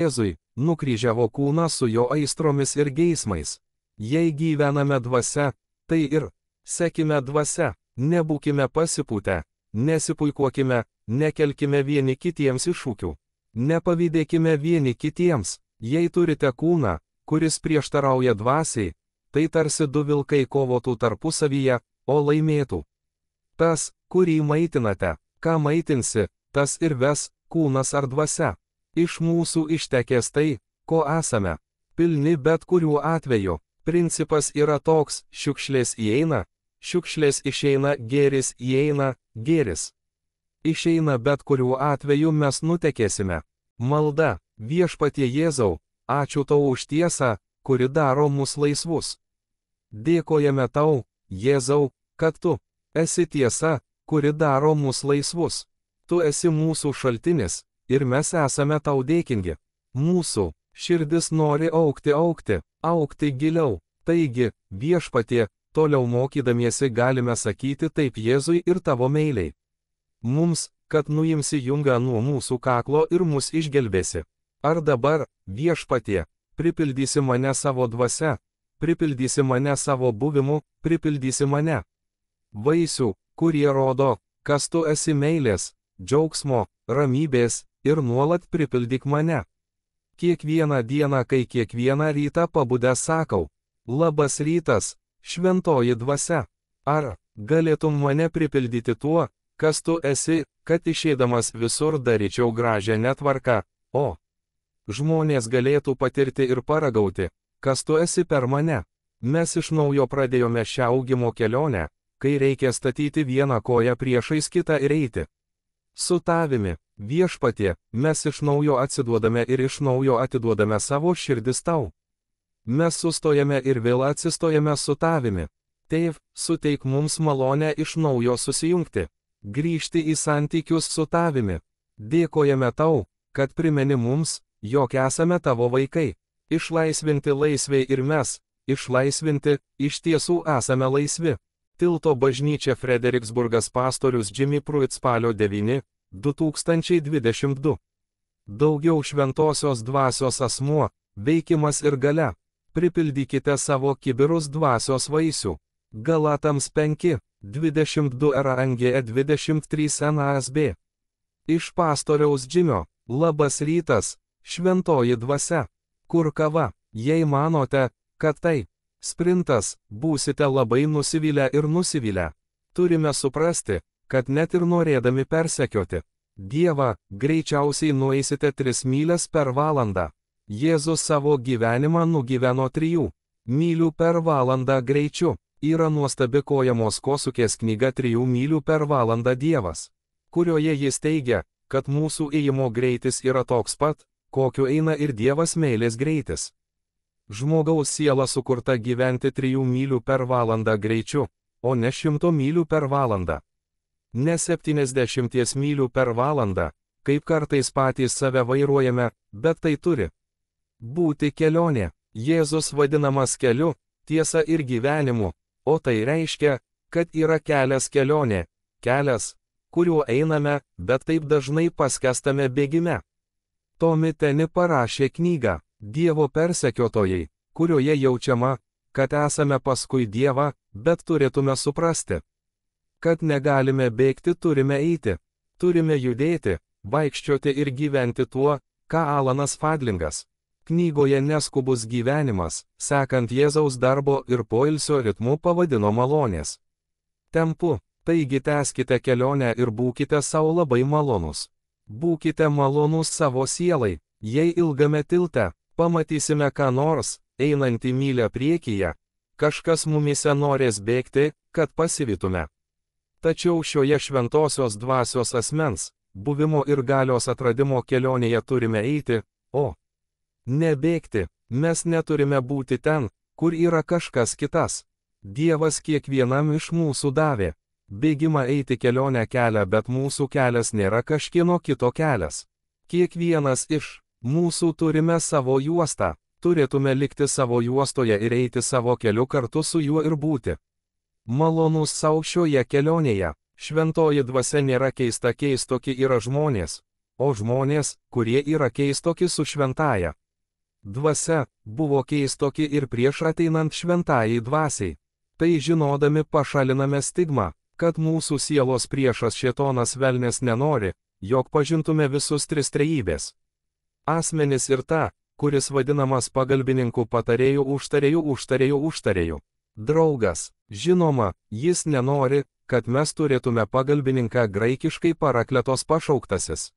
Jėzui, nukryžiavo kūną su jo aistromis ir geismais. Jei gyvename dvasia, tai ir sekime dvasia, nebūkime pasipūtę, nesipuikuokime, nekelkime vieni kitiems iššūkių. Nepavydėkime vieni kitiems, jei turite kūną, kuris prieštarauja dvasiai, tai tarsi du vilkai kovotų tarpusavyje, o laimėtų tas, kurį maitinate. Ką maitinsi, tas ir ves, kūnas ar dvasia. Iš mūsų ištekės tai, ko esame pilni bet kuriuo atveju. Principas yra toks: šiukšlės įeina, šiukšlės išeina, gėris įeina, gėris išeina, bet kuriuo atveju mes nutekėsime. Malda: Viešpatie Jėzau, ačiū tau už tiesą, kuri daro mus laisvus. Dėkojame tau, Jėzau, kad tu esi tiesa, kuri daro mus laisvus. Tu esi mūsų šaltinis, ir mes esame tau dėkingi. Mūsų širdis nori augti giliau. Taigi, Viešpatie, toliau mokydamiesi galime sakyti taip Jėzui ir tavo meiliai. Mums, kad nuimsi jungą nuo mūsų kaklo ir mus išgelbėsi. Ar dabar, Viešpatie, pripildysi mane savo dvasia, pripildysi mane savo buvimu, pripildysi mane vaisių, kurie rodo, kas tu esi meilės, džiaugsmo, ramybės, ir nuolat pripildyk mane. Kiekvieną dieną, kai kiekvieną rytą pabudęs sakau: labas rytas, šventoji dvasia. Ar galėtum mane pripildyti tuo, kas tu esi, kad išeidamas visur daryčiau gražią netvarką, o žmonės galėtų patirti ir paragauti, kas tu esi per mane. Mes iš naujo pradėjome šią augimo kelionę, kai reikia statyti vieną koją priešais kitą ir eiti su tavimi. Viešpatie, mes iš naujo atsiduodame ir iš naujo atiduodame savo širdis tau. Mes sustojame ir vėl atsistojame su tavimi. Tėv, suteik mums malonę iš naujo susijungti, grįžti į santykius su tavimi. Dėkojame tau, kad primeni mums, jog esame tavo vaikai. Išlaisvinti laisvei ir mes, išlaisvinti, iš tiesų esame laisvi. Tilto bažnyčia Frederiksburgas, pastorius Jimmy Pruitt, spalio 9, 2022. Daugiau šventosios dvasios asmuo, veikimas ir galia. Pripildykite savo kibirus dvasios vaisių. Galatams 5, 22 RANGE 23 NASB. Iš pastoriaus Jimio: labas rytas, šventoji dvasia. Kur kava? Jei manote, kad tai sprintas, būsite labai nusivylę ir nusivylę. Turime suprasti, kad net ir norėdami persekioti Dievą, greičiausiai nueisite 3 mylias per valandą. Jėzus savo gyvenimą nugyveno 3 mylių per valandą greičiu. Yra nuostabi Kojamos Kosukės knyga 3 mylių per valandą Dievas, kurioje jis teigia, kad mūsų ėjimo greitis yra toks pat, kokiu eina ir Dievas meilės greitis. Žmogaus siela sukurta gyventi 3 mylių per valandą greičiu, o ne 100 mylių per valandą. Ne 70 mylių per valandą, kaip kartais patys save vairuojame, bet tai turi būti kelionė. Jėzus vadinamas keliu, tiesa ir gyvenimu, o tai reiškia, kad yra kelias kelionė, kelias, kuriuo einame, bet taip dažnai paskestame bėgime. Tomi Teni parašė knygą Dievo persekiotojai, kurioje jaučiama, kad esame paskui Dievą, bet turėtume suprasti, kad negalime bėgti, turime eiti, turime judėti, vaikščioti ir gyventi tuo, ką Alanas Fadlingas knygoje Neskubus gyvenimas, sekant Jėzaus darbo ir poilsio ritmu pavadino malonės tempu. Taigi tęskite kelionę ir būkite savo labai malonus. Būkite malonus savo sielai. Jei ilgame tilte pamatysime ką nors, einantį mylę priekyje, kažkas mumise norės bėgti, kad pasivytume. Tačiau šioje šventosios dvasios asmens, buvimo ir galios atradimo kelionėje turime eiti, o ne bėgti. Mes neturime būti ten, kur yra kažkas kitas. Dievas kiekvienam iš mūsų davė bėgimą eiti kelionę kelią, bet mūsų kelias nėra kažkieno kito kelias. Kiekvienas iš mūsų turime savo juostą, turėtume likti savo juostoje ir eiti savo keliu kartu su juo ir būti malonus savo šioje kelionėje. Šventoji dvasia nėra keista, keistoki yra žmonės, o žmonės, kurie yra keistoki su šventąja dvasia, buvo keistoki ir prieš ateinant šventajai dvasiai. Tai žinodami pašaliname stigmą, kad mūsų sielos priešas šėtonas velnės nenori, jog pažintume visus tris trejybės asmenis ir tą, kuris vadinamas pagalbininku užtarėju. Draugas, žinoma, jis nenori, kad mes turėtume pagalbininką graikiškai parakletos pašauktasis,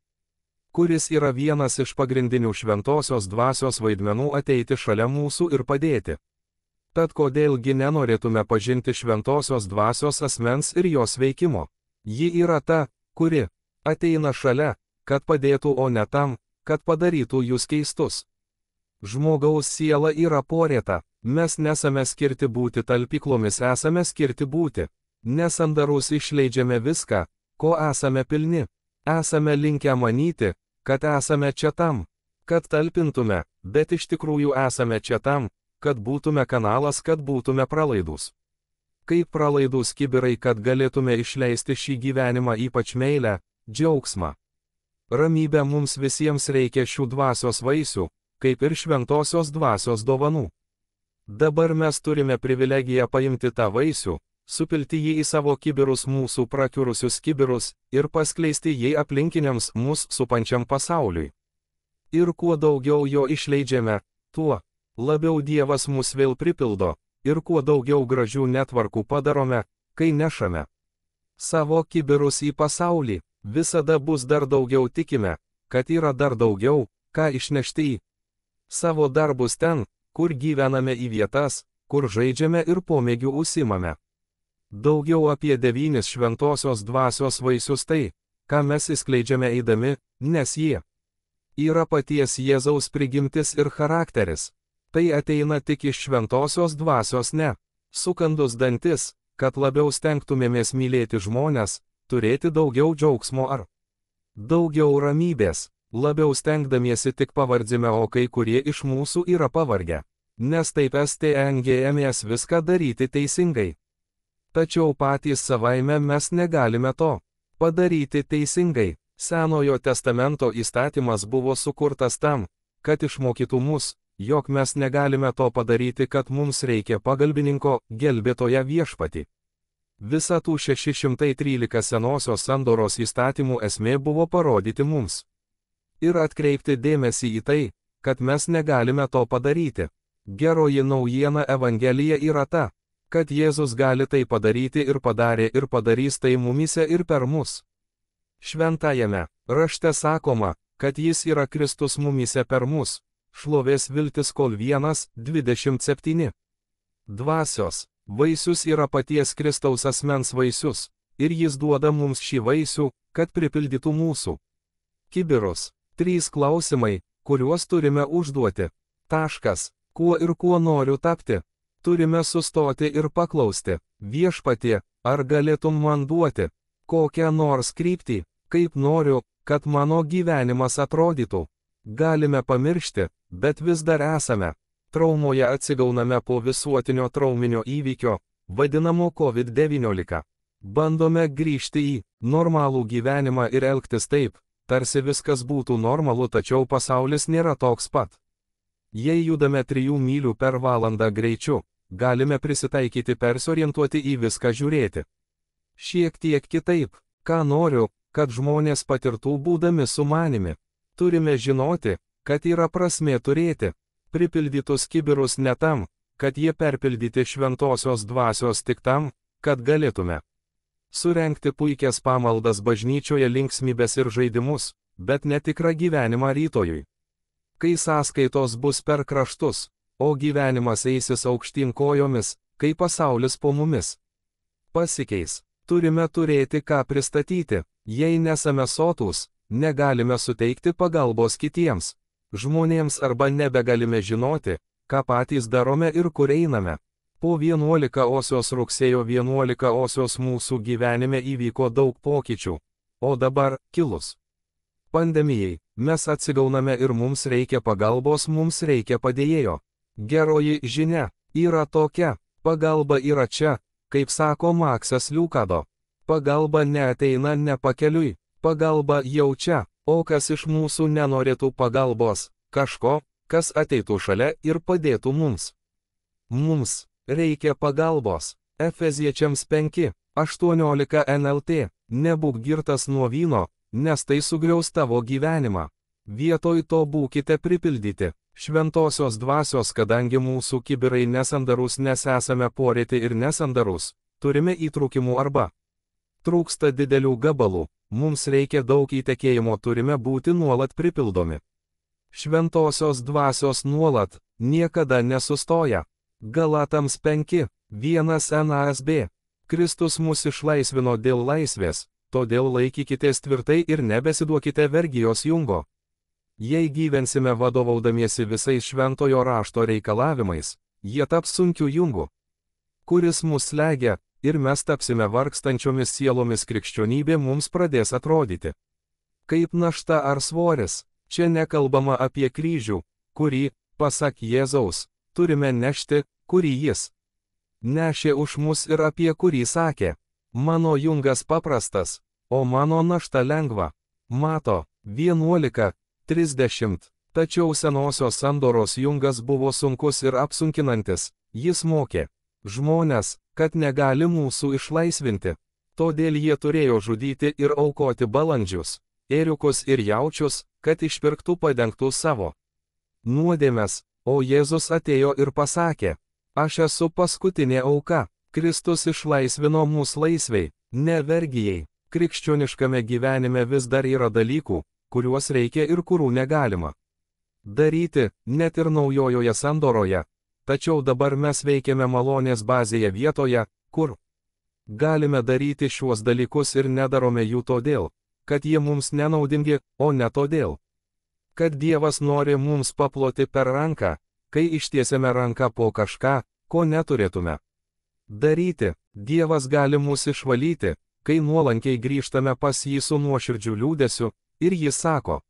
kuris yra vienas iš pagrindinių šventosios dvasios vaidmenų ateiti šalia mūsų ir padėti. Tad kodėlgi nenorėtume pažinti šventosios dvasios asmens ir jos veikimo? Ji yra ta, kuri ateina šalia, kad padėtų, o ne tam, kad padarytų jūs keistus. Žmogaus siela yra porėta, mes nesame skirti būti talpyklomis, esame skirti būti nesandarus, išleidžiame viską, ko esame pilni. Esame linkę manyti, kad esame čia tam, kad talpintume, bet iš tikrųjų esame čia tam, kad būtume kanalas, kad būtume pralaidūs. Kaip pralaidūs kibirai, kad galėtume išleisti šį gyvenimą, ypač meilę, džiaugsmą. Ramybę mums visiems reikia šių dvasios vaisių, kaip ir šventosios dvasios dovanų. Dabar mes turime privilegiją paimti tą vaisių, supilti jį į savo kibirus, mūsų prakiurusius kibirus, ir paskleisti jį aplinkiniams mus supančiam pasauliui. Ir kuo daugiau jo išleidžiame, tuo labiau Dievas mus vėl pripildo, ir kuo daugiau gražių netvarkų padarome, kai nešame savo kibirus į pasaulį, visada bus dar daugiau, tikime, kad yra dar daugiau, ką išnešti į savo darbus ten, kur gyvename, į vietas, kur žaidžiame ir pomėgių užsimame. Daugiau apie 9 šventosios dvasios vaisius tai, ką mes įskleidžiame eidami, nes jie yra paties Jėzaus prigimtis ir charakteris. Tai ateina tik iš šventosios dvasios, ne sukandus dantis, kad labiau stengtumėmės mylėti žmones, turėti daugiau džiaugsmo ar daugiau ramybės, labiau stengdamiesi tik pavardzime, o kai kurie iš mūsų yra pavargę, nes taip stengiamės viską daryti teisingai. Tačiau patys savaime mes negalime to padaryti teisingai. Senojo testamento įstatymas buvo sukurtas tam, kad išmokytų mus, jog mes negalime to padaryti, kad mums reikia pagalbininko, gelbėtoja viešpatį. Visa tų 613 senosios sandoros įstatymų esmė buvo parodyti mums ir atkreipti dėmesį į tai, kad mes negalime to padaryti. Geroji naujiena Evangelija yra ta, kad Jėzus gali tai padaryti ir padarė ir padarys tai mumyse ir per mus. Šventajame rašte sakoma, kad jis yra Kristus mumyse per mus. Šlovės viltis kol 1:27. Dvasios vaisius yra paties Kristaus asmens vaisius, ir jis duoda mums šį vaisių, kad pripildytų mūsų kibirus. 3 klausimai, kuriuos turime užduoti. Kuo ir kuo noriu tapti? Turime sustoti ir paklausti: Viešpatie, ar galėtum man duoti kokią nors kryptį, kaip noriu, kad mano gyvenimas atrodytų? Galime pamiršti, bet vis dar esame traumoje, atsigauname po visuotinio trauminio įvykio, vadinamo COVID-19. Bandome grįžti į normalų gyvenimą ir elgtis taip, tarsi viskas būtų normalu, tačiau pasaulis nėra toks pat. Jei judame 3 mylių per valandą greičiu, galime prisitaikyti, persiorientuoti į viską, žiūrėti šiek tiek kitaip. Ką noriu, kad žmonės patirtų būdami su manimi? Turime žinoti, kad yra prasmė turėti pripildytus kibirus ne tam, kad jie perpildyti šventosios dvasios, tik tam, kad galėtume surengti puikias pamaldas bažnyčioje, linksmybės ir žaidimus, bet netikrą gyvenimą rytojui. Kai sąskaitos bus per kraštus, o gyvenimas eisis aukštyn kojomis, kai pasaulis po mumis pasikeis, turime turėti ką pristatyti. Jei nesame sotūs, negalime suteikti pagalbos kitiems žmonėms arba nebegalime žinoti, ką patys darome ir kur einame. Po 11-osios rugsėjo 11-osios mūsų gyvenime įvyko daug pokyčių, o dabar, kilus pandemijai, mes atsigauname ir mums reikia pagalbos, mums reikia padėjėjo. Geroji žinia yra tokia: pagalba yra čia, kaip sako Maksas Liukado. Pagalba neateina ne pakeliui, pagalba jau čia. O kas iš mūsų nenorėtų pagalbos, kažko, kas ateitų šalia ir padėtų mums? Mums reikia pagalbos. Efeziečiams 5:18 NLT. Nebūk girtas nuo vyno, nes tai sugriaus tavo gyvenimą. Vietoj to būkite pripildyti šventosios dvasios, kadangi mūsų kibirai nesandarus, nes esame porėti ir nesandarus, turime įtrūkimų arba trūksta didelių gabalų, mums reikia daug įtekėjimo, turime būti nuolat pripildomi. Šventosios dvasios nuolat, niekada nesustoja. Galatams 5:1 NASB. Kristus mus išlaisvino dėl laisvės, todėl laikykitės tvirtai ir nebesiduokite vergijos jungo. Jei gyvensime vadovaudamiesi visais šventojo rašto reikalavimais, jie taps sunkiu jungu, kuris mus slegia, ir mes tapsime vargstančiomis sielomis. Krikščionybė mums pradės atrodyti kaip našta ar svoris. Čia nekalbama apie kryžių, kurį, pasak Jėzaus, turime nešti, kurį jis nešė už mus ir apie kurį sakė: mano jungas paprastas, o mano našta lengva. Mato 11:30. Tačiau senosios sandoros jungas buvo sunkus ir apsunkinantis, jis mokė žmonės, kad negali mūsų išlaisvinti. Todėl jie turėjo žudyti ir aukoti balandžius, ėriukus ir jaučius, kad išpirktų padengtų savo nuodėmes, o Jėzus atėjo ir pasakė: aš esu paskutinė auka. Kristus išlaisvino mus laisvei, ne vergijai. Krikščioniškame gyvenime vis dar yra dalykų, kuriuos reikia ir kurių negalima daryti, net ir naujojoje sandoroje. Tačiau dabar mes veikiame malonės bazėje vietoje, kur galime daryti šiuos dalykus ir nedarome jų todėl, kad jie mums nenaudingi, o ne todėl, kad Dievas nori mums paploti per ranką, kai ištiesiame ranką po kažką, ko neturėtume daryti. Dievas gali mus išvalyti, kai nuolankiai grįžtame pas jį su nuoširdžiu liūdesiu, ir jis sako: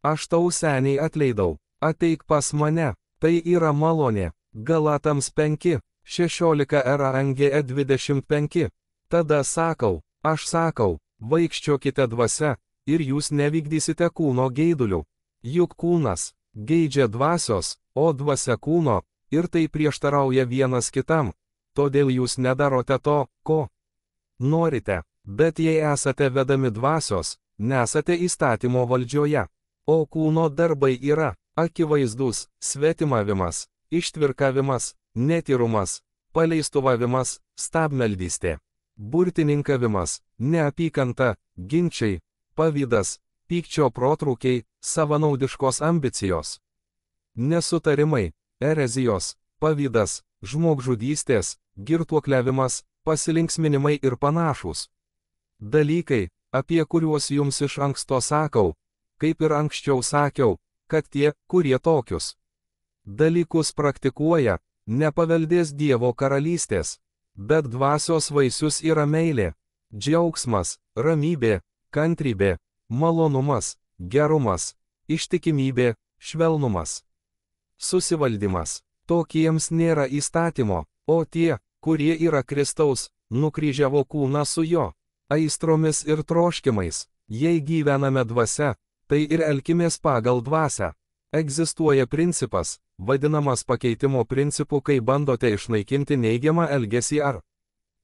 aš tau seniai atleidau, ateik pas mane, tai yra malonė. Galatams 5:16 RANGE 25. Tada sakau, aš sakau, vaikščiokite dvasia, ir jūs nevykdysite kūno geidulių. Juk kūnas geidžia dvasios, o dvasia kūno, ir tai prieštarauja vienas kitam, todėl jūs nedarote to, ko norite. Bet jei esate vedami dvasios, nesate įstatymo valdžioje. O kūno darbai yra akivaizdus: svetimavimas, ištvirkavimas, netyrumas, paleistuvavimas, stabmeldystė, burtininkavimas, neapykanta, ginčiai, pavydas, pykčio protrūkiai, savanaudiškos ambicijos, nesutarimai, erezijos, pavydas, žmogžudystės, girtuokliavimas, pasilinksminimai ir panašūs dalykai, apie kuriuos jums iš anksto sakau, kaip ir anksčiau sakiau, kad tie, kurie tokius dalykus praktikuoja, nepaveldės Dievo karalystės. Bet dvasios vaisius yra meilė, džiaugsmas, ramybė, kantrybė, malonumas, gerumas, ištikimybė, švelnumas, susivaldymas. Tokiems nėra įstatymo, o tie, kurie yra Kristaus, nukryžiavo kūną su jo aistromis ir troškimais. Jei gyvename dvasia, tai ir elkimės pagal dvasią. Egzistuoja principas, vadinamas pakeitimo principu, kai bandote išnaikinti neigiamą elgesį ar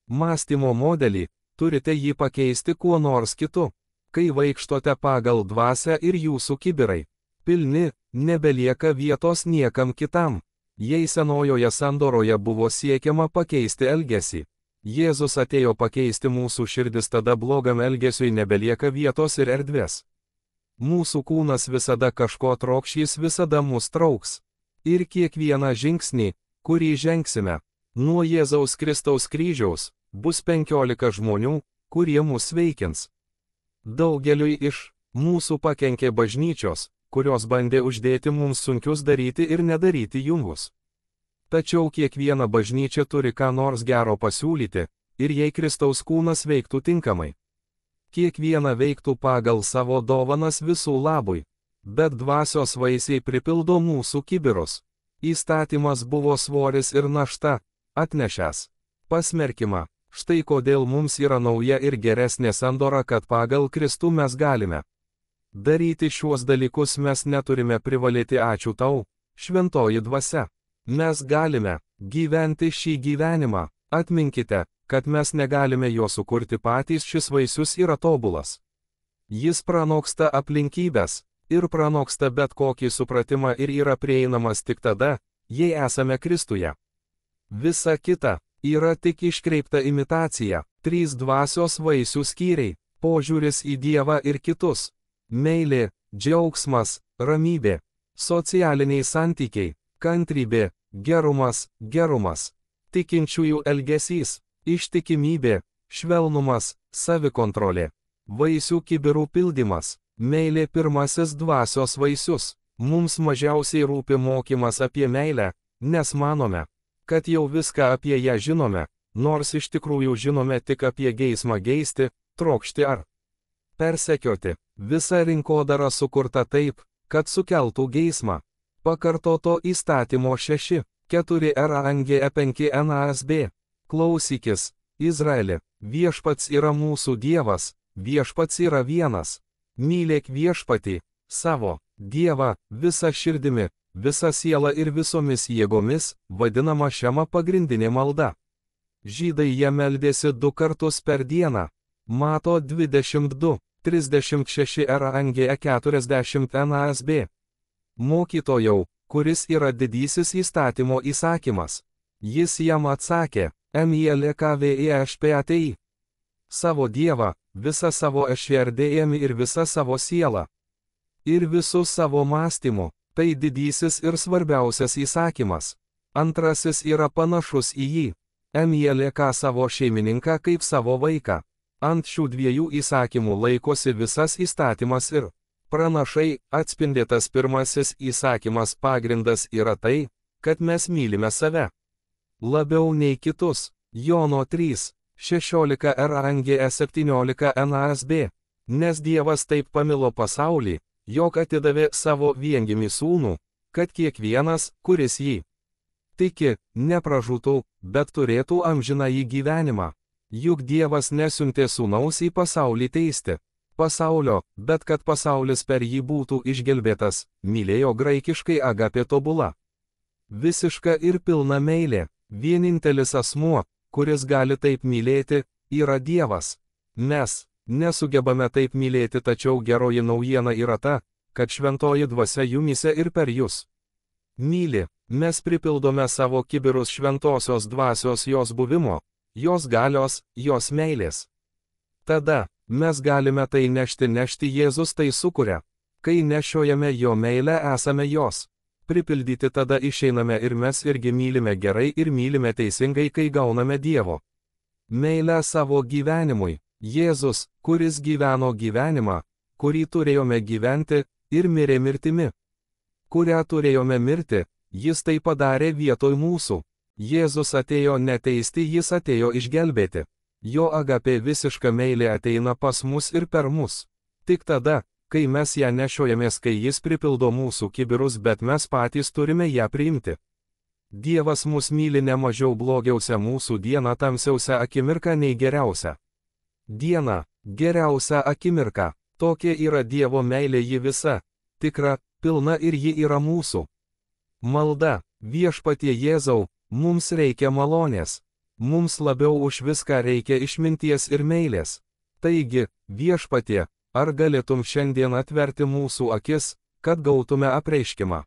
mąstymo modelį, turite jį pakeisti kuo nors kitu. Kai vaikštote pagal dvasią ir jūsų kibirai pilni, nebelieka vietos niekam kitam. Jei senojoje sandoroje buvo siekiama pakeisti elgesį, Jėzus atėjo pakeisti mūsų širdis, tada blogam elgesiui nebelieka vietos ir erdvės. Mūsų kūnas visada kažko trokšys, visada mus trauks. Ir kiekvieną žingsnį, kurį žengsime nuo Jėzaus Kristaus kryžiaus, bus 15 žmonių, kurie mus veikins. Daugeliui iš mūsų pakenkė bažnyčios, kurios bandė uždėti mums sunkius daryti ir nedaryti jungus. Tačiau kiekviena bažnyčia turi ką nors gero pasiūlyti, ir jei Kristaus kūnas veiktų tinkamai, kiekviena veiktų pagal savo dovanas visų labui. Bet dvasios vaisiai pripildo mūsų kibirus. Įstatymas buvo svoris ir našta, atnešęs pasmerkimą. Štai kodėl mums yra nauja ir geresnė sandora, kad pagal Kristų mes galime Daryti šiuos dalykus mes neturime privalėti ačiū tau, šventoji dvasia. Mes galime gyventi šį gyvenimą. Atminkite, kad mes negalime jo sukurti patys, šis vaisius yra tobulas. Jis pranoksta aplinkybės ir pranoksta bet kokį supratimą ir yra prieinamas tik tada, jei esame Kristuje. Visa kita yra tik iškreipta imitacija. 3 dvasios vaisių skyriai - požiūris į Dievą ir kitus, meilė, džiaugsmas, ramybė, socialiniai santykiai, kantrybė, gerumas, tikinčiųjų elgesys, ištikimybė, švelnumas, savikontrolė, vaisių kibirų pildymas, meilė pirmasis dvasios vaisius. Mums mažiausiai rūpi mokymas apie meilę, nes manome, kad jau viską apie ją žinome, nors iš tikrųjų žinome tik apie geismą geisti, trokšti ar persekioti. Visa rinkodara sukurta taip, kad sukeltų geismą. Pakartoto įstatymo 6:4 RANGE 5 NASB. Klausykis, Izraeli, viešpats yra mūsų Dievas, viešpats yra vienas. Mylėk viešpatį, savo Dievą, visa širdimi, visa siela ir visomis jėgomis, vadinama šiama pagrindinė malda. Žydai ją meldėsi 2 kartus per dieną. Mato 22:36 RANGE 40 NASB. Mokytojau, kuris yra didysis įstatymo įsakymas? Jis jam atsakė, MILKVEŠPATI. Savo Dievą, visą savo širdimi ir visą savo sielą. Ir visų savo mąstymu, tai didysis ir svarbiausias įsakymas. Antrasis yra panašus į jį. MILK savo šeimininką kaip savo vaiką. Ant šių 2 įsakymų laikosi visas įstatymas ir pranašai. Atspindėtas pirmasis įsakymas pagrindas yra tai, kad mes mylime save labiau nei kitus. Jono 3:16 RANGE 17 NASB. Nes Dievas taip pamilo pasaulį, jog atidavė savo viengimį sūnų, kad kiekvienas, kuris jį tiki, nepražūtų, bet turėtų amžinąjį gyvenimą. Juk Dievas nesiuntė sūnaus į pasaulį teisti pasaulio, bet kad pasaulis per jį būtų išgelbėtas. Mylėjo graikiškai agapė tobula. Visiška ir pilna meilė. Vienintelis asmuo, kuris gali taip mylėti, yra Dievas. Mes nesugebame taip mylėti, tačiau geroji naujiena yra ta, kad šventoji dvasia jumyse ir per jūs myli. Mes pripildome savo kibirus šventosios dvasios jos buvimo, jos galios, jos meilės. Tada mes galime tai nešti, Jėzus tai sukuria. Kai nešiojame jo meilę, esame jos pripildyti, tada išeiname ir mes irgi mylime gerai ir mylime teisingai, kai gauname Dievo meilę savo gyvenimui. Jėzus, kuris gyveno gyvenimą, kurį turėjome gyventi, ir mirė mirtimi, kurią turėjome mirti, jis tai padarė vietoj mūsų. Jėzus atėjo neteisti, jis atėjo išgelbėti. Jo agapė visiška meilė ateina pas mus ir per mus. Tik tada, kai mes ją nešiojamės, kai jis pripildo mūsų kibirus, bet mes patys turime ją priimti. Dievas mus myli ne mažiau blogiausia mūsų diena, tamsiausia akimirka nei geriausia diena, geriausia akimirka. Tokia yra Dievo meilė, ji visa, tikra, pilna ir ji yra mūsų. Malda. Viešpatie Jėzau, mums reikia malonės. Mums labiau už viską reikia išminties ir meilės. Taigi, Viešpatie, ar galėtum šiandien atverti mūsų akis, kad gautume apreiškimą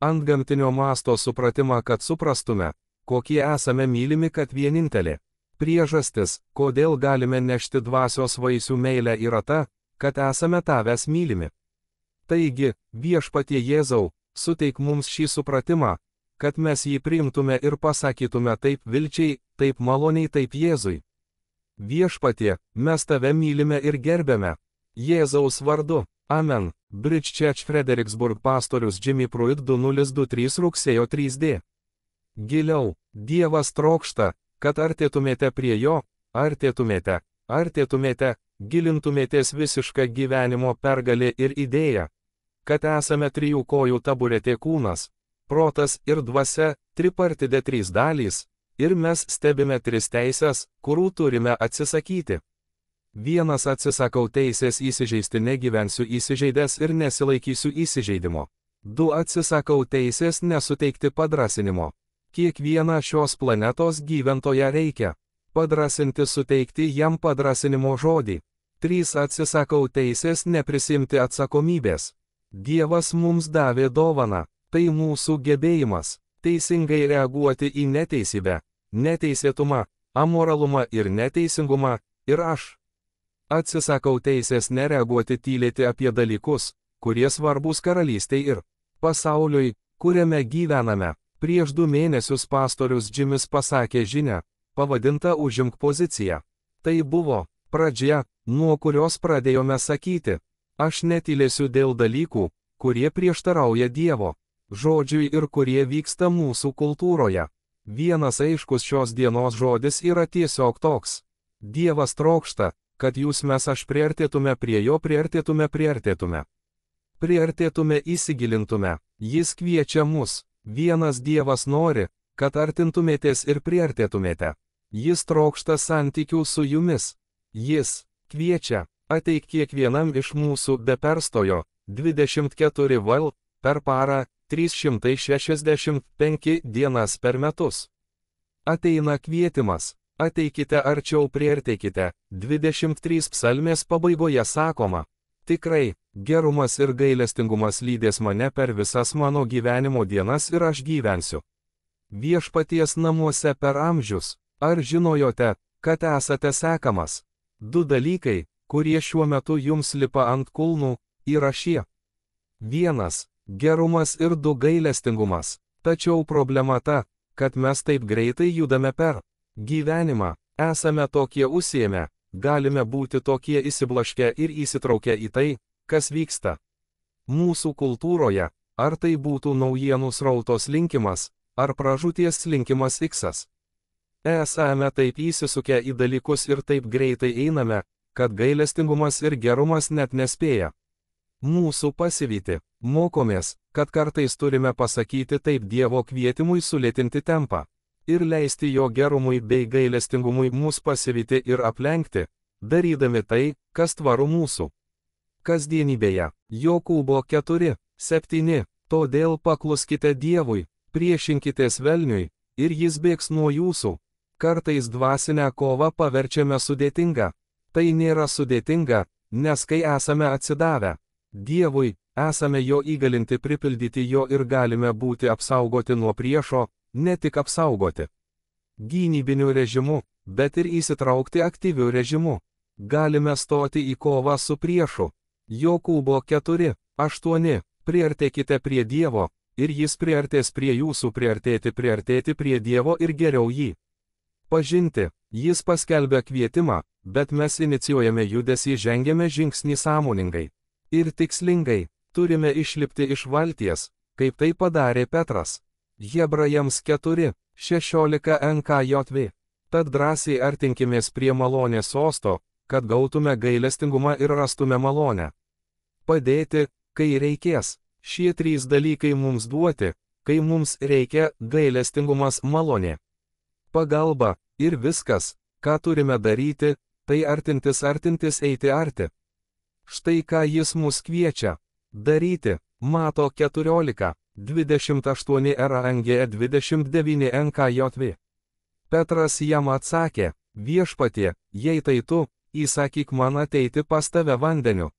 antgamtinio masto supratimą, kad suprastume, kokie esame mylimi, kad vienintelė priežastis, kodėl galime nešti dvasios vaisių meilę, yra ta, kad esame tavęs mylimi. Taigi, Viešpatie Jėzau, suteik mums šį supratimą, kad mes jį priimtume ir pasakytume taip vilčiai, taip maloniai, taip Jėzui. Viešpatie, mes tave mylime ir gerbėme. Jėzaus vardu. Amen. Bridge Church Fredericksburg pastorius Jimmy Pruitt 2023 rugsėjo 3D. Giliau. Dievas trokšta, kad artėtumėte prie jo, artėtumėte, gilintumėtės visišką gyvenimo pergalė ir idėja, kad esame 3 kojų taburetė kūnas, protas ir dvasia, tripartidė 3 dalys, ir mes stebime 3 teisės, kurių turime atsisakyti. Vienas atsisakau teisės įsižeisti, negyvensiu įsižeidęs ir nesilaikysiu įsižeidimo. 2 atsisakau teisės nesuteikti padrasinimo. Kiekvieną šios planetos gyventoją reikia padrasinti, suteikti jam padrasinimo žodį. 3 atsisakau teisės neprisimti atsakomybės. Dievas mums davė dovaną, tai mūsų gebėjimas teisingai reaguoti į neteisybę, neteisėtumą, amoralumą ir neteisingumą, ir aš atsisakau teisės nereaguoti, tylėti apie dalykus, kurie svarbus karalystei ir pasauliui, kuriame gyvename. Prieš 2 mėnesius pastorius Džimis pasakė žinią, pavadintą Užimk poziciją. Tai buvo pradžia, nuo kurios pradėjome sakyti, aš netylėsiu dėl dalykų, kurie prieštarauja Dievo žodžiui ir kurie vyksta mūsų kultūroje. Vienas aiškus šios dienos žodis yra tiesiog toks. Dievas trokšta, kad mes aš priartėtume prie jo, priartėtume, įsigilintume. Jis kviečia mus. Vienas Dievas nori, kad artintumėtės ir priartėtumėte. Jis trokšta santykių su jumis. Jis kviečia, ateik kiekvienam iš mūsų be perstojo, 24 val. Per parą, 365 dienas per metus. Ateina kvietimas, ateikite arčiau, priartėkite, 23 psalmės pabaigoje sakoma. Tikrai, gerumas ir gailestingumas lydės mane per visas mano gyvenimo dienas ir aš gyvensiu viešpaties namuose per amžius. Ar žinojote, kad esate sekamas? 2 dalykai, kurie šiuo metu jums lipa ant kulnų, yra šie. 1. Gerumas ir 2. Gailestingumas. Tačiau problema ta, kad mes taip greitai judame per gyvenimą, esame tokie užsiėmę, galime būti tokie įsiblaškę ir įsitraukę į tai, kas vyksta mūsų kultūroje, ar tai būtų naujienų srautos linkimas, ar pražūties slinkimas X. Esame taip įsisukę į dalykus ir taip greitai einame, kad gailestingumas ir gerumas net nespėja mūsų pasivyti. Mokomės, kad kartais turime pasakyti taip Dievo kvietimui sulėtinti tempą ir leisti jo gerumui bei gailestingumui mus pasivyti ir aplenkti, darydami tai, kas tvaru mūsų kasdienybėje. Jokūbo 4:7. Todėl pakluskite Dievui, priešinkitės velniui, ir jis bėgs nuo jūsų. Kartais dvasinę kovą paverčiame sudėtingą. Tai nėra sudėtinga, nes kai esame atsidavę Dievui, esame jo įgalinti pripildyti jo ir galime būti apsaugoti nuo priešo, ne tik apsaugoti gynybiniu režimu, bet ir įsitraukti aktyviu režimu. Galime stoti į kovą su priešu. Jokūbo 4:8. Priartėkite prie Dievo, ir jis priartės prie jūsų. Priartėti prie Dievo ir geriau jį pažinti. Jis paskelbė kvietimą, bet mes inicijuojame judesį, žengiame žingsnį sąmoningai ir tikslingai. Turime išlipti iš valties, kaip tai padarė Petras. Hebrajams 4:16 NKJV. Tad drąsiai artinkimės prie malonės sosto, kad gautume gailestingumą ir rastume malonę. Padėti, kai reikės. Šie 3 dalykai mums duoti, kai mums reikia: gailestingumas, malonė, pagalba, ir viskas, ką turime daryti, tai artintis, eiti arti. Štai ką jis mus kviečia daryti. Mato 14:28 RANGE 29 NKJV. Petras jam atsakė: Viešpatie, jei tai tu, įsakyk man ateiti pas tave vandeniu.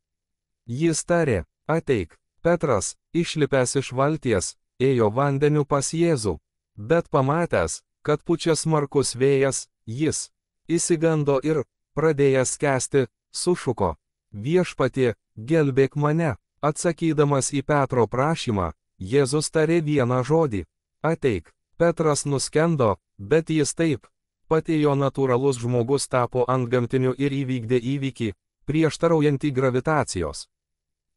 Jis tarė: ateik. Petras, išlipęs iš valties, ėjo vandeniu pas Jėzų. Bet pamatęs, kad pučia smarkus vėjas, jis išsigando ir, pradėjęs skęsti, sušuko: Viešpatie, gelbėk mane. Atsakydamas į Petro prašymą, Jėzus tarė vieną žodį: ateik. Petras nuskendo, bet jis taip pat jo natūralus žmogus tapo antgamtiniu ir įvykdė įvykį, prieštaraujantį gravitacijos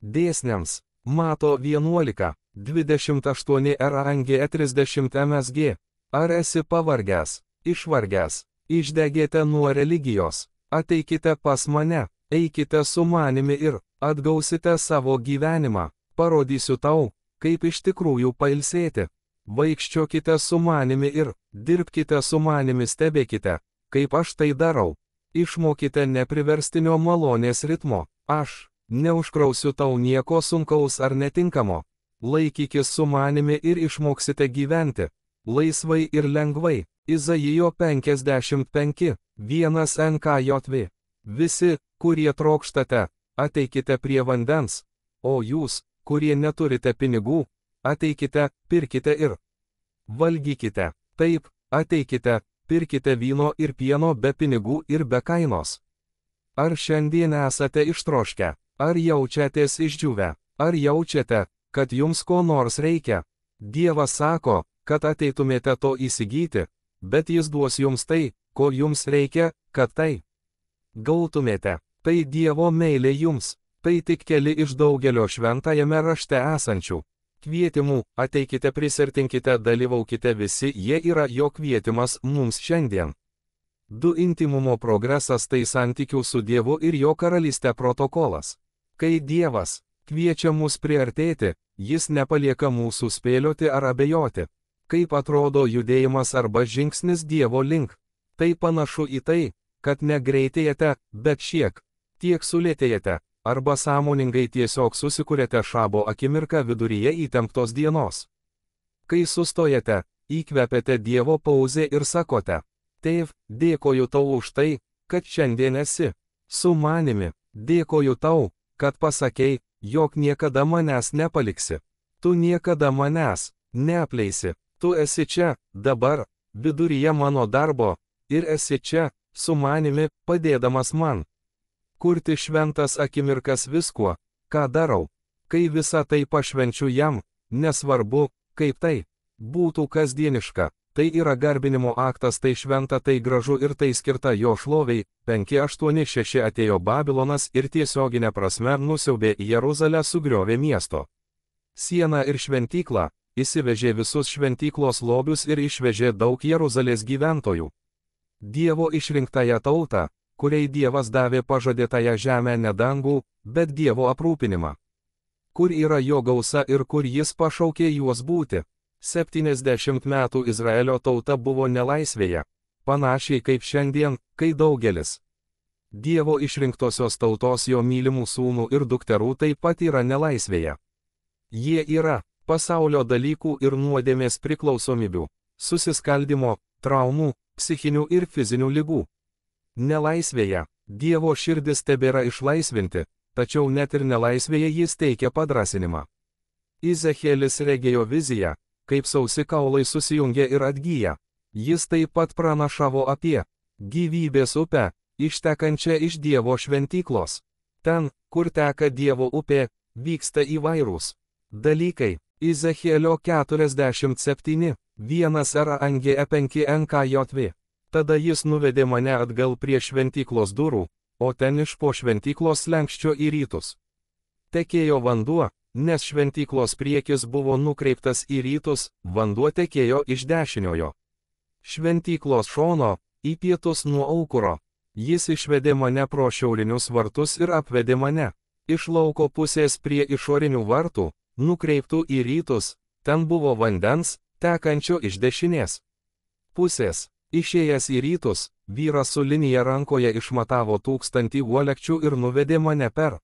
dėsniams. Mato 11:28 RANGE 30 MSG. Ar esi pavargęs, išvargęs, išdegėte nuo religijos? Ateikite pas mane, eikite su manimi ir atgausite savo gyvenimą. Parodysiu tau, kaip iš tikrųjų pailsėti. Vaikščiokite su manimi ir dirbkite su manimi, stebėkite, kaip aš tai darau. Išmokite nepriverstinio malonės ritmo. Aš neužkrausiu tau nieko sunkaus ar netinkamo. Laikykis su manimi ir išmoksite gyventi laisvai ir lengvai. Izaijo 55, 1 NKJV. Visi, kurie trokštate, ateikite prie vandens, o jūs, kurie neturite pinigų, ateikite, pirkite ir valgykite. Taip, ateikite, pirkite vyno ir pieno be pinigų ir be kainos. Ar šiandien esate ištroškę? Ar jaučiatės išdžiūvę? Ar jaučiate, kad jums ko nors reikia? Dievas sako, kad ateitumėte to įsigyti, bet jis duos jums tai, ko jums reikia, kad tai gautumėte. Tai Dievo meilė jums. Tai tik keli iš daugelio šventajame rašte esančių kvietimų. Ateikite, prisartinkite, dalyvaukite visi, jie yra jo kvietimas mums šiandien. 2 Intimumo progresas tai santykių su Dievu ir jo karalyste protokolas. Kai Dievas kviečia mus priartėti, jis nepalieka mūsų spėlioti ar abejoti. Kaip atrodo judėjimas arba žingsnis Dievo link? Tai panašu į tai, kad negreitėjate, bet šiek tiek sulėtėjate, arba sąmoningai tiesiog susikuriate šabo akimirką viduryje įtemptos dienos. Kai sustojate, įkvepiate Dievo pauzę ir sakote: Tėv, dėkoju tau už tai, kad šiandien esi su manimi. Dėkoju tau, kad pasakei, jog niekada manęs nepaliksi. Tu niekada manęs neapleisi. Tu esi čia, dabar, viduryje mano darbo, ir esi čia, su manimi, padėdamas man kurti šventas akimirkas viskuo, ką darau. Kai visą tai pašvenčiu jam, nesvarbu, kaip tai būtų kasdieniška, tai yra garbinimo aktas, tai šventa, tai gražu ir tai skirta jo šloviai. 586 atėjo Babilonas ir tiesioginė prasme nusiaubė Jeruzalę, sugriovė miesto sieną ir šventyklą, įsivežė visus šventyklos lobius ir išvežė daug Jeruzalės gyventojų. Dievo išrinktąją tautą, kuriai Dievas davė pažadėtąją žemę, ne dangų, bet Dievo aprūpinimą. Kur yra jo gausa ir kur jis pašaukė juos būti? 70 metų Izraelio tauta buvo nelaisvėje, panašiai kaip šiandien, kai daugelis Dievo išrinktosios tautos, jo mylimų sūnų ir dukterų, taip pat yra nelaisvėje. Jie yra pasaulio dalykų ir nuodėmės priklausomybių, susiskaldimo, traumų, psichinių ir fizinių ligų. Nelaisvėje Dievo širdis tebėra išlaisvinti, tačiau net ir nelaisvėje jis teikia padrasinimą. Izekielis regėjo viziją, kaip sausi kaulai susijungia ir atgyja. Jis taip pat pranašavo apie gyvybės upę, ištekančią iš Dievo šventyklos. Ten, kur teka Dievo upė, vyksta įvairūs dalykai. Izekielio 47, 1 RANGE 5 NKJV. Tada jis nuvedė mane atgal prie šventyklos durų, o ten iš po šventyklos slenkščio į rytus tekėjo vanduo, nes šventyklos priekis buvo nukreiptas į rytus, vanduo tekėjo iš dešiniojo šventyklos šono, į pietus nuo aukuro. Jis išvedė mane pro šiaurinius vartus ir apvedė mane iš lauko pusės prie išorinių vartų, nukreiptų į rytus. Ten buvo vandens, tekančio iš dešinės pusės. Išėjęs į rytus, vyras su linija rankoje išmatavo 1000 uolekčių ir nuvedė mane per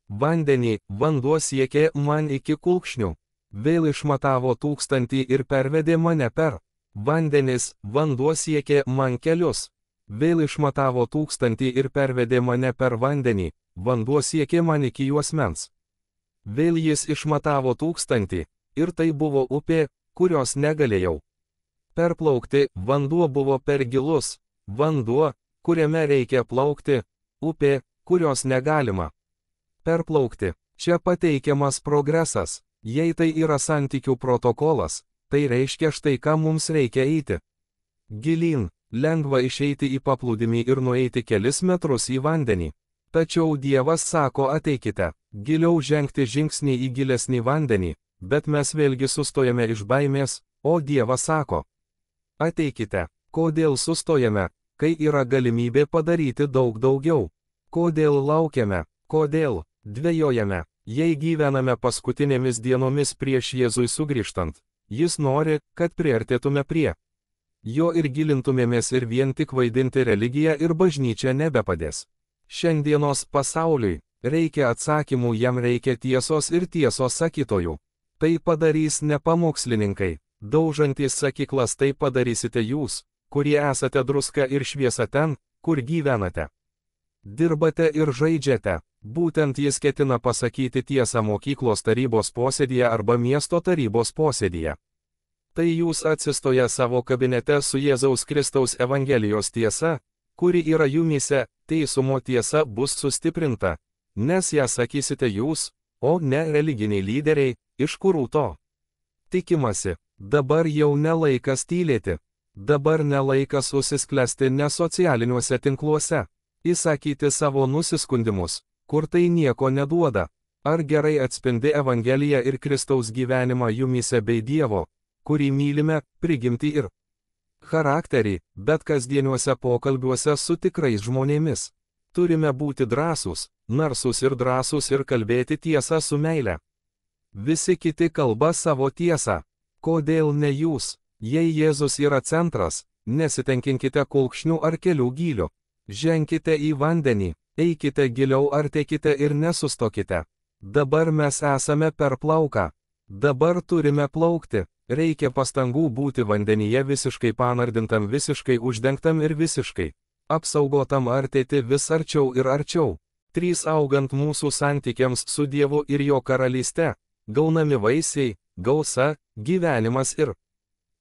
vandenį. Vanduo siekė man iki kulkšnių. Vėl išmatavo 1000 ir pervedė mane per vandenis. Vanduo siekė man kelius. Vėl išmatavo 1000 ir pervedė mane per vandenį. Vanduo siekė man iki juosmens. Vėl jis išmatavo 1000, ir tai buvo upė, kurios negalėjau perplaukti. Vanduo buvo per gilus. Vanduo, kuriame reikia plaukti. Upė, kurios negalima perplaukti. Čia pateikiamas progresas. Jei tai yra santykių protokolas, tai reiškia štai ką mums reikia eiti gilyn. Lengva išeiti į paplūdimį ir nueiti kelis metrus į vandenį. Tačiau Dievas sako: ateikite, giliau žengti žingsnį į gilesnį vandenį, bet mes vėlgi sustojame iš baimės, o Dievas sako: ateikite. Kodėl sustojame, kai yra galimybė padaryti daug daugiau? Kodėl laukiame? Kodėl dvejojame? Jei gyvename paskutinėmis dienomis prieš Jėzui sugrįžtant, jis nori, kad priartėtume prie jo ir gilintumėmės ir vien tik vaidinti religiją ir bažnyčią nebepadės. Šiandienos pasauliui reikia atsakymų, jam reikia tiesos ir tiesos sakytojų. Tai padarys ne pamokslininkai, daužantys sakyklas, tai padarysite jūs, kurie esate druska ir šviesa ten, kur gyvenate. Dirbate ir žaidžiate, būtent jis ketina pasakyti tiesą mokyklos tarybos posėdyje arba miesto tarybos posėdyje. Tai jūs atsistoję savo kabinete su Jėzaus Kristaus Evangelijos tiesa, kuri yra jumyse, teisumo tiesa bus sustiprinta, nes ją sakysite jūs, o ne religiniai lyderiai, iš kurių to tikimasi. Dabar jau nelaikas tylėti. Dabar nelaikas užsisklęsti nesocialiniuose tinkluose, įsakyti savo nusiskundimus, kur tai nieko neduoda. Ar gerai atspindi Evangeliją ir Kristaus gyvenimą jumyse bei Dievo, kurį mylime, prigimtį ir charakterį, bet kasdieniuose pokalbiuose su tikrais žmonėmis. Turime būti drąsūs, narsūs ir drąsūs ir kalbėti tiesą su meile. Visi kiti kalba savo tiesą. Kodėl ne jūs? Jei Jėzus yra centras, nesitenkinkite kulkšnių ar kelių gylių. Ženkite į vandenį, eikite giliau, artėkite ir nesustokite. Dabar mes esame per plauką. Dabar turime plaukti. Reikia pastangų būti vandenyje visiškai panardintam, visiškai uždengtam ir visiškai apsaugotam, artėti vis arčiau ir arčiau. 3. Augant mūsų santykiams su Dievu ir jo karalyste, gaunami vaisiai, gausa, gyvenimas ir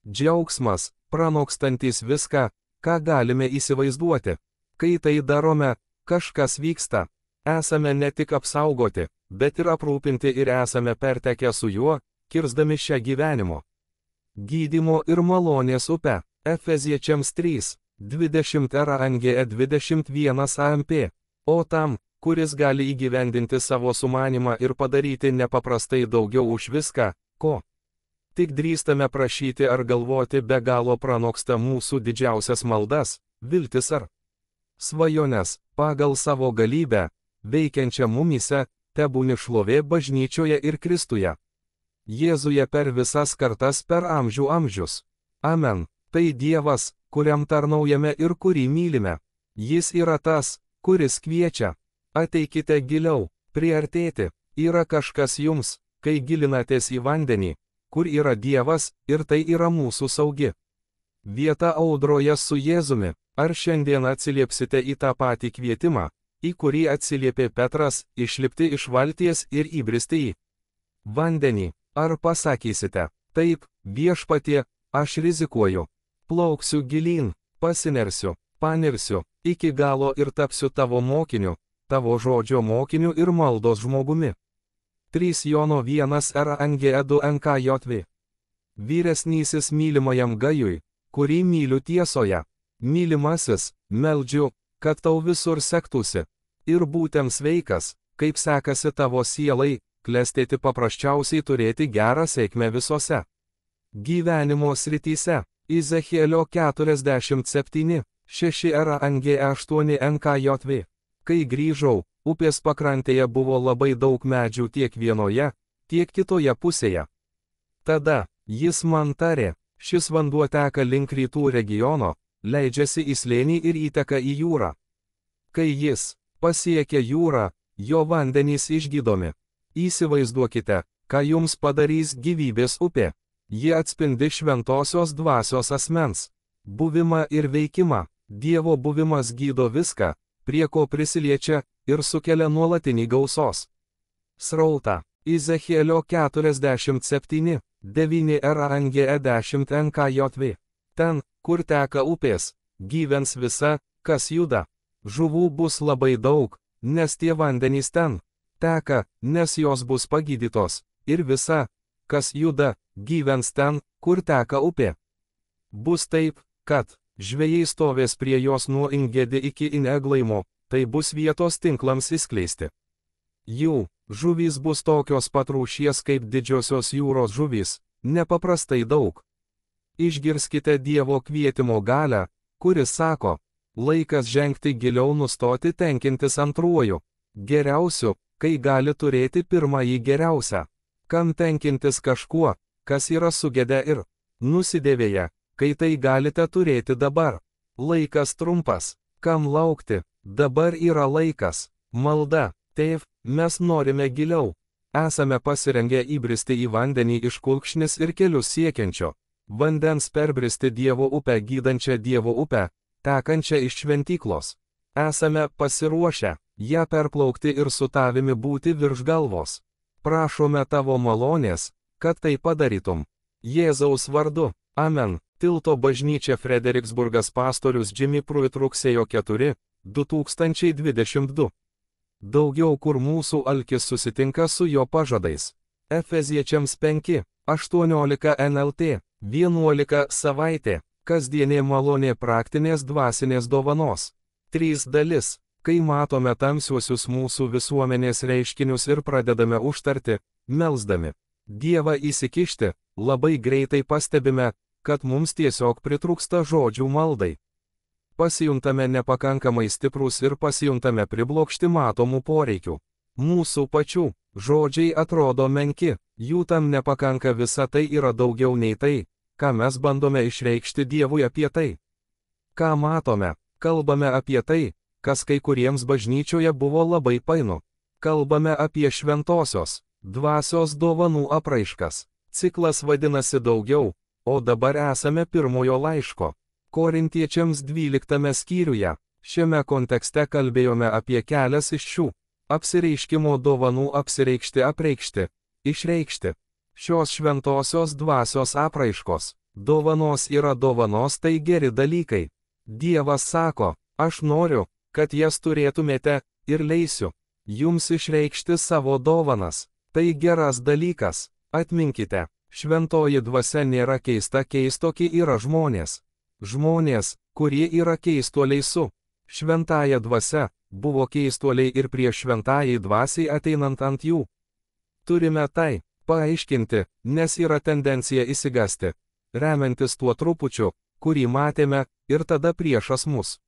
džiaugsmas, pranokstantis viską, ką galime įsivaizduoti. Kai tai darome, kažkas vyksta. Esame ne tik apsaugoti, bet ir aprūpinti ir esame pertekę su juo, kirsdami šią gyvenimo, gydymo ir malonės upę. Efeziečiams 3:20 RANGE 21 AMP. O tam, kuris gali įgyvendinti savo sumanimą ir padaryti nepaprastai daugiau už viską, ko tik drįstame prašyti ar galvoti, be galo pranoksta mūsų didžiausias maldas, viltis ar svajones, pagal savo galybę, veikiančią mumyse, tebūni šlovė bažnyčioje ir Kristuje. Jėzuje per visas kartas, per amžių amžius. Amen. Tai Dievas, kuriam tarnaujame ir kurį mylime. Jis yra tas, kuris kviečia. Ateikite giliau, priartėti. Yra kažkas jums, kai gilinatės į vandenį, kur yra Dievas, ir tai yra mūsų saugi vieta audroje su Jėzumi. Ar šiandien atsiliepsite į tą patį kvietimą, į kurį atsiliepė Petras, išlipti iš valties ir įbristi į vandenį? Ar pasakysite, taip, Viešpatie, aš rizikuoju, plauksiu gilyn, pasinersiu, panirsiu, iki galo ir tapsiu tavo mokiniu, tavo žodžio mokiniu ir maldos žmogumi. 3 Jono 1 RANGE 2 NKJV. Vyresnysis mylimajam Gajui, kurį myliu tiesoje. Mylimasis, meldžiu, kad tau visur sektųsi. Ir būtent sveikas, kaip sekasi tavo sielai, klestėti, paprasčiausiai turėti gerą sėkmę visose gyvenimo srityse. Izechielio 47:6 RANGE 8 NKJV. Kai grįžau, upės pakrantėje buvo labai daug medžių tiek vienoje, tiek kitoje pusėje. Tada jis man tarė, šis vanduo teka link rytų regiono, leidžiasi į slėnį ir įteka į jūrą. Kai jis pasiekia jūrą, jo vandenys išgydomi. Įsivaizduokite, ką jums padarys gyvybės upė. Ji atspindi šventosios dvasios asmens buvimą ir veikimą. Dievo buvimas gydo viską, prie ko prisiliečia, ir sukelia nuolatinį gausos srautą. Izechielio 47:9 RANGE 10 NKJV. Ten, kur teka upės, gyvens visa, kas juda. Žuvų bus labai daug, nes tie vandenys ten teka, nes jos bus pagydytos, ir visa, kas juda, gyvens ten, kur teka upė. Bus taip, kad žvejai stovės prie jos nuo Ingedi iki Ineglaimo, tai bus vietos tinklams įskleisti. Jų žuvys bus tokios pat rūšies kaip didžiosios jūros žuvys, nepaprastai daug. Išgirskite Dievo kvietimo galią, kuris sako, laikas žengti giliau, nustoti tenkintis antruoju geriausiu, kai gali turėti pirmąjį geriausią. Kam tenkintis kažkuo, kas yra sugedę ir nusidėvėję, kai tai galite turėti dabar. Laikas trumpas. Kam laukti? Dabar yra laikas. Malda. Tėv, mes norime giliau. Esame pasirengę įbristi į vandenį iš kulkšnis ir kelius siekiančio vandens, perbristi Dievo upę, gydančią Dievo upę, tekančią iš šventyklos. Esame pasiruošę ją perplaukti ir su tavimi būti virš galvos. Prašome tavo malonės, kad tai padarytum. Jėzaus vardu. Amen. Tilto bažnyčia, Frederiksburgas, pastorius Jimmy Pruitt, rugsėjo 4, 2022. Daugiau, kur mūsų alkis susitinka su jo pažadais. Efeziečiams 5, 18 NLT, 11 savaitė, kasdienė malonė, praktinės dvasinės dovanos. 3 dalis, kai matome tamsiuosius mūsų visuomenės reiškinius ir pradedame užtarti, melsdami Dievą įsikišti, labai greitai pastebime, kad mums tiesiog pritrūksta žodžių maldai. Pasijuntame nepakankamai stiprus ir pasijuntame priblokšti matomų poreikių. Mūsų pačių žodžiai atrodo menki, jų tam nepakanka, visa tai yra daugiau nei tai, ką mes bandome išreikšti Dievui apie tai. Ką matome? Kalbame apie tai, kas kai kuriems bažnyčioje buvo labai painu. Kalbame apie šventosios dvasios dovanų apraiškas. Ciklas vadinasi daugiau, o dabar esame pirmojo laiško Korintiečiams 12 skyriuje. Šiame kontekste kalbėjome apie kelias iš šių apsireiškimo dovanų: apsireikšti, apreikšti, išreikšti. Šios šventosios dvasios apraiškos dovanos yra dovanos, tai geri dalykai. Dievas sako, aš noriu, kad jas turėtumėte, ir leisiu jums išreikšti savo dovanas. Tai geras dalykas. Atminkite, šventoji dvasia nėra keista, keistoki yra žmonės. Žmonės, kurie yra keistuoliai su šventąja dvasia, buvo keistuoliai ir prieš šventąjai dvasiai ateinant ant jų. Turime tai paaiškinti, nes yra tendencija įsigasti, remiantis tuo trupučiu, kurį matėme, ir tada priešas mus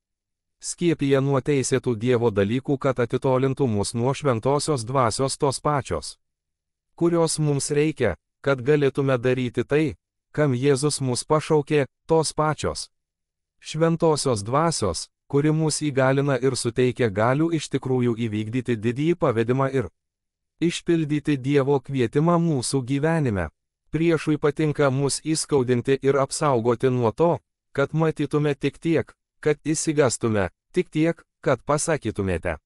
skiepija nuo teisėtų Dievo dalykų, kad atitolintų mus nuo šventosios dvasios, tos pačios, kurios mums reikia, kad galėtume daryti tai, kam Jėzus mus pašaukė, tos pačios šventosios dvasios, kuri mus įgalina ir suteikia galių iš tikrųjų įvykdyti didįjį pavedimą ir išpildyti Dievo kvietimą mūsų gyvenime. Priešui patinka mus įskaudinti ir apsaugoti nuo to, kad matytume tik tiek, kad įsigastume, tik tiek, kad pasakytumėte: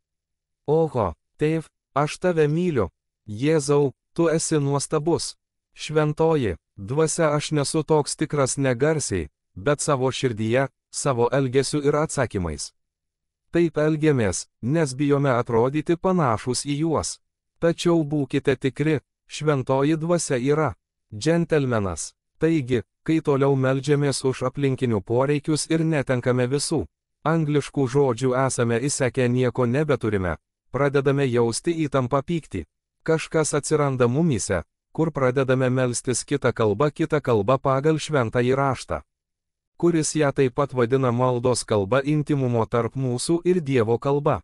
Oho, tėv, aš tave myliu. Jėzau, tu esi nuostabus. Šventoji dvasia, aš nesu toks tikras negarsiai, bet savo širdyje, savo elgesiu ir atsakymais. Taip elgiamės, nes bijome atrodyti panašus į juos. Tačiau būkite tikri, šventoji dvasia yra džentelmenas. Taigi, kai toliau meldžiamės už aplinkinių poreikius ir netenkame visų angliškų žodžių, esame įsekę, nieko nebeturime, pradedame jausti įtampą, pyktį. Kažkas atsiranda mumyse, kur pradedame melstis kita kalba pagal šventąjį raštą, kuris ją taip pat vadina maldos kalba, intimumo tarp mūsų ir Dievo kalba.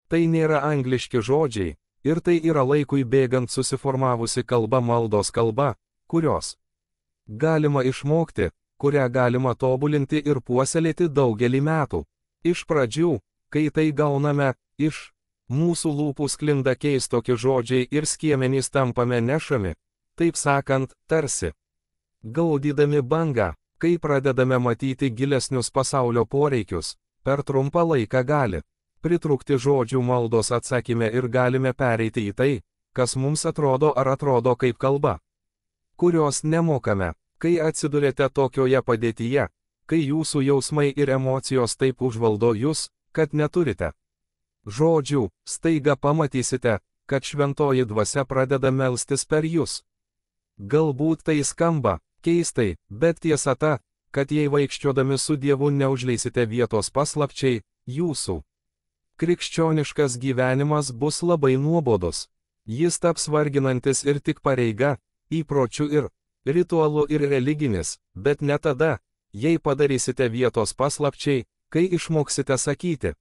Tai nėra angliški žodžiai, ir tai yra laikui bėgant susiformavusi kalba, maldos kalba, kurios galima išmokti, kurią galima tobulinti ir puoselėti daugelį metų. Iš pradžių, kai tai gauname, iš mūsų lūpų sklinda keistoki žodžiai ir skiemenys tampame nešami, taip sakant, tarsi gaudydami bangą. Kai pradedame matyti gilesnius pasaulio poreikius, per trumpą laiką gali pritrūkti žodžių maldos atsakyme ir galime pereiti į tai, kas mums atrodo ar atrodo kaip kalba, kurios nemokame. Kai atsidurėte tokioje padėtyje, kai jūsų jausmai ir emocijos taip užvaldo jūs, kad neturite žodžių, staiga pamatysite, kad šventoji dvasia pradeda melstis per jūs. Galbūt tai skamba keistai, bet tiesa ta, kad jei vaikščiodami su Dievu neužleisite vietos paslapčiai, jūsų krikščioniškas gyvenimas bus labai nuobodus. Jis taps varginantis ir tik pareiga, įpročių ir ritualų ir religinis, bet ne tada, jei padarysite vietos paslapčiai, kai išmoksite sakyti: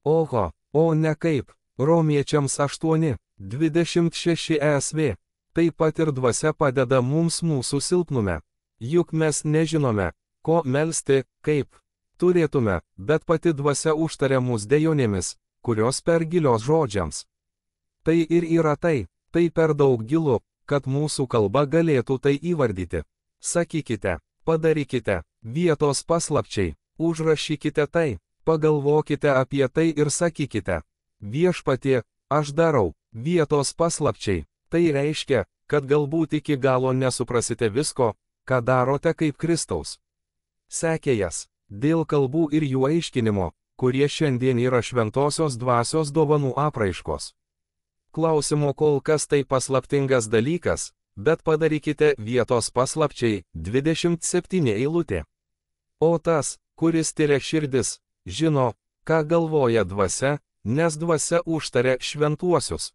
Oho, o ne kaip. Romiečiams 8:26 ESV. Taip pat ir dvasia padeda mums mūsų silpnume. Juk mes nežinome, ko melsti, kaip turėtume, bet pati dvasia užtaria mus dejonėmis, kurios per gilios žodžiams. Tai ir yra tai per daug gilu, kad mūsų kalba galėtų tai įvardyti. Sakykite, padarykite, vietos paslapčiai, užrašykite tai, pagalvokite apie tai ir sakykite. Viešpatie, aš darau, vietos paslapčiai. Tai reiškia, kad galbūt iki galo nesuprasite visko, ką darote kaip Kristaus sekėjas, dėl kalbų ir jų aiškinimo, kurie šiandien yra šventosios dvasios dovanų apraiškos. Klausimo kol kas tai paslaptingas dalykas, bet padarykite vietos paslapčiai 27 eilutė. O tas, kuris tyria širdis, žino, ką galvoja dvasia, nes dvasia užtaria šventuosius.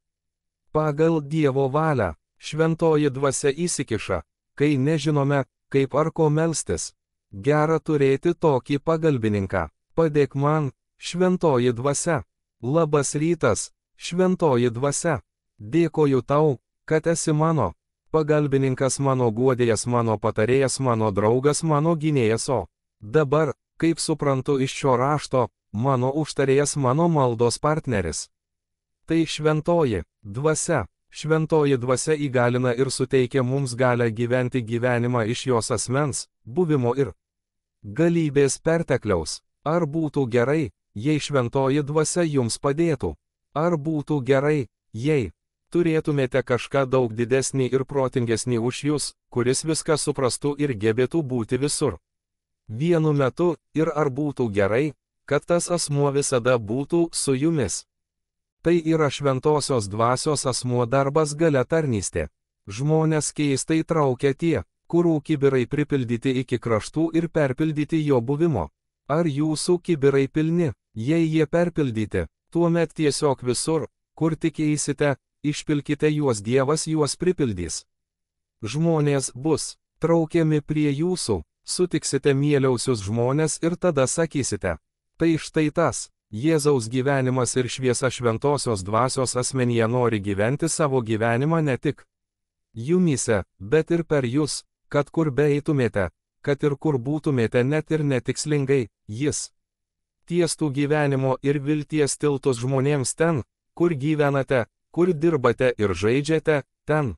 Pagal Dievo valią, šventoji dvasia įsikiša, kai nežinome, kaip ar ko melstis. Gera turėti tokį pagalbininką. Padėk man, šventoji dvasia. Labas rytas, šventoji dvasia. Dėkoju tau, kad esi mano pagalbininkas, mano guodėjas, mano patarėjas, mano draugas, mano gynėjas, o dabar, kaip suprantu iš šio rašto, mano užtarėjas, mano maldos partneris. Tai šventoji dvasia. Šventoji dvasia įgalina ir suteikia mums galią gyventi gyvenimą iš jos asmens, buvimo ir galybės pertekliaus. Ar būtų gerai, jei šventoji dvasia jums padėtų? Ar būtų gerai, jei turėtumėte kažką daug didesnį ir protingesnį už jūs, kuris viską suprastų ir gebėtų būti visur vienu metu, ir ar būtų gerai, kad tas asmuo visada būtų su jumis? Tai yra šventosios dvasios asmuo darbas galia tarnystė. Žmonės keistai traukia tie, kurių kibirai pripildyti iki kraštų ir perpildyti jo buvimo. Ar jūsų kibirai pilni? Jei jie perpildyti, tuomet tiesiog visur, kur tik eisite, išpilkite juos, Dievas juos pripildys. Žmonės bus traukiami prie jūsų, sutiksite mieliausius žmonės ir tada sakysite. Tai štai tas. Jėzaus gyvenimas ir šviesa šventosios dvasios asmenyje nori gyventi savo gyvenimą ne tik jumyse, bet ir per jūs, kad kur beeitumėte, kad ir kur būtumėte, net ir netikslingai, jis tiestų gyvenimo ir vilties tiltus žmonėms ten, kur gyvenate, kur dirbate ir žaidžiate, ten,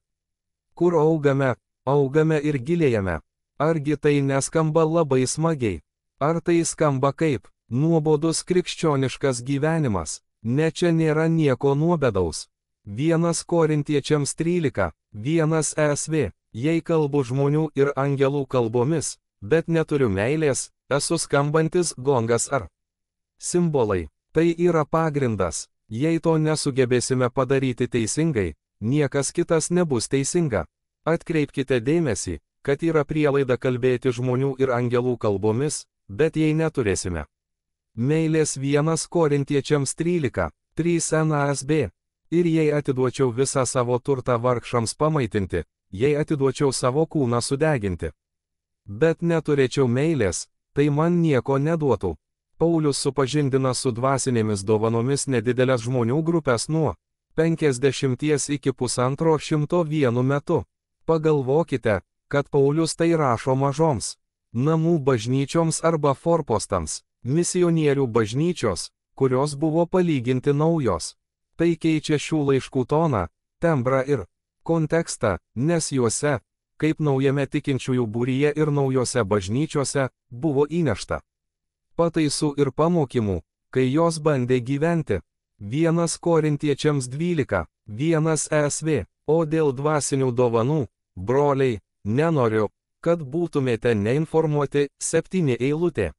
kur augame ir gilėjame. Argi tai neskamba labai smagiai? Ar tai skamba kaip nuobodus krikščioniškas gyvenimas? Ne, čia nėra nieko nuobedaus. 1 Korintiečiams 13, 1 ESV, jei kalbu žmonių ir angelų kalbomis, bet neturiu meilės, esu skambantis gongas ar simbolai. Tai yra pagrindas. Jei to nesugebėsime padaryti teisingai, niekas kitas nebus teisinga. Atkreipkite dėmesį, kad yra prielaida kalbėti žmonių ir angelų kalbomis, bet jei neturėsime meilės 1 Korintiečiams 13, 3 NASB. Ir jei atiduočiau visą savo turtą vargšams pamaitinti, jei atiduočiau savo kūną sudeginti, bet neturėčiau meilės, tai man nieko neduotų. Paulius supažindina su dvasinėmis dovanomis nedidelės žmonių grupės nuo 50 iki 150 vienu metu. Pagalvokite, kad Paulius tai rašo mažoms namų bažnyčioms arba forpostams, misionierių bažnyčios, kurios buvo palyginti naujos. Tai keičia šių laiškų toną, tembrą ir kontekstą, nes juose, kaip naujame tikinčiųjų būryje ir naujose bažnyčiose, buvo įnešta pataisų ir pamokymų, kai jos bandė gyventi. 1 Korintiečiams 12, 1 ESV. O dėl dvasinių dovanų, broliai, nenoriu, kad būtumėte neinformuoti. 7 eilutė.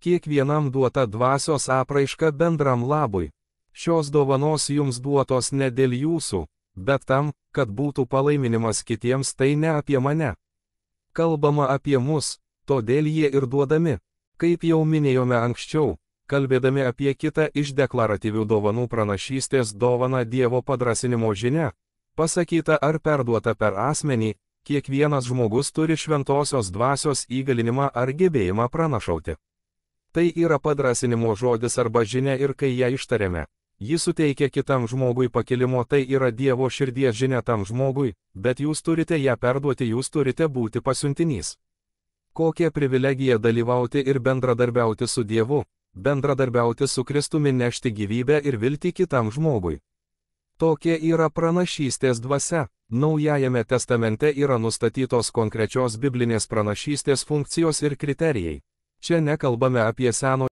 Kiekvienam duota dvasios apraiška bendram labui. Šios dovanos jums duotos ne dėl jūsų, bet tam, kad būtų palaiminimas kitiems. Tai ne apie mane. Kalbama apie mus, todėl jie ir duodami. Kaip jau minėjome anksčiau, kalbėdami apie kitą iš deklaratyvių dovanų pranašystės dovaną Dievo padrasinimo žinia, pasakyta ar perduota per asmenį, kiekvienas žmogus turi šventosios dvasios įgalinimą ar gebėjimą pranašauti. Tai yra padrasinimo žodis arba žinia ir kai ją ištariame, ji suteikia kitam žmogui pakilimo, tai yra Dievo širdies žinia tam žmogui, bet jūs turite ją perduoti, jūs turite būti pasiuntinys. Kokia privilegija dalyvauti ir bendradarbiauti su Dievu, bendradarbiauti su Kristumi, nešti gyvybę ir viltį kitam žmogui. Tokia yra pranašystės dvasia. Naujajame testamente yra nustatytos konkrečios biblinės pranašystės funkcijos ir kriterijai. Čia nekalbame apie Senojo